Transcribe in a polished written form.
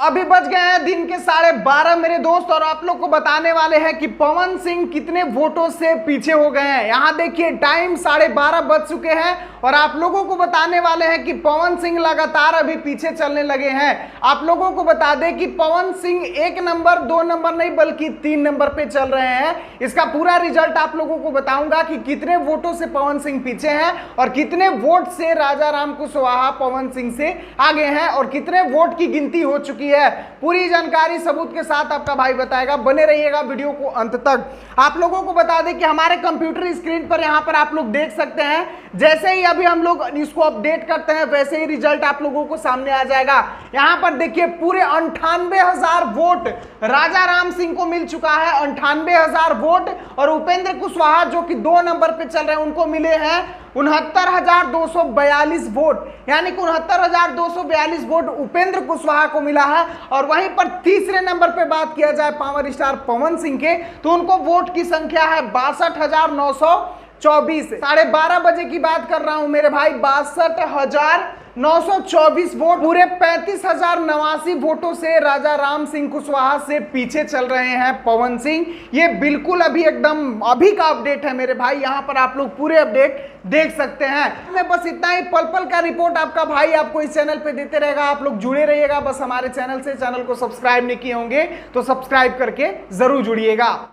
अभी बज गए हैं दिन के 12:30 मेरे दोस्त, और आप लोग को बताने वाले हैं कि पवन सिंह कितने वोटों से पीछे हो गए हैं। यहां देखिए टाइम 12:30 बज चुके हैं और आप लोगों को बताने वाले हैं कि पवन सिंह लगातार अभी पीछे चलने लगे हैं। आप लोगों को बता दें कि पवन सिंह 1 नंबर 2 नंबर नहीं बल्कि 3 नंबर पे चल रहे हैं। इसका पूरा रिजल्ट आप लोगों को बताऊंगा कि कितने वोटों से पवन सिंह पीछे हैं और कितने वोट से राजा राम कुशवाहा पवन सिंह से आगे हैं और कितने वोट की गिनती हो चुकी है। पूरी जानकारी सबूत के साथ आपका भाई बताएगा, बने रहिएगा वीडियो को अंत तक। आप लोगों को बता दें कि हमारे कंप्यूटर स्क्रीन पर यहां पर आप लोग देख सकते हैं, जैसे ही अभी हम लोग इसको अपडेट करते हैं वैसे ही रिजल्ट आप लोगों को सामने आ जाएगा। यहां पर देखिए पूरे 98,000 वोट राजा राम सिंह को मिल चुका है, 98,000 वोट, और उपेंद्र कुशवाहा जो कि 2 नंबर पे चल रहे हैं उनको मिले हैं 69,242 वोट, यानी कि 69,242 वोट उपेंद्र कुशवाहा को मिला है। और वहीं पर तीसरे नंबर पे बात किया जाए पावर स्टार पवन सिंह के, तो उनको वोट की संख्या है 62,924। 12:30 बजे की बात कर रहा हूं मेरे भाई, 62,924 वोट, पूरे 35,089 वोटों से राजा राम सिंह कुशवाहा से पीछे चल रहे हैं पवन सिंह। ये बिल्कुल अभी एकदम अभी का अपडेट है मेरे भाई, यहां पर आप लोग पूरे अपडेट देख सकते हैं। मैं बस इतना ही पल पल का रिपोर्ट आपका भाई आपको इस चैनल पे देते रहेगा। आप लोग जुड़े रहिएगा बस हमारे चैनल से। चैनल को सब्सक्राइब नहीं किए होंगे तो सब्सक्राइब करके जरूर जुड़िएगा।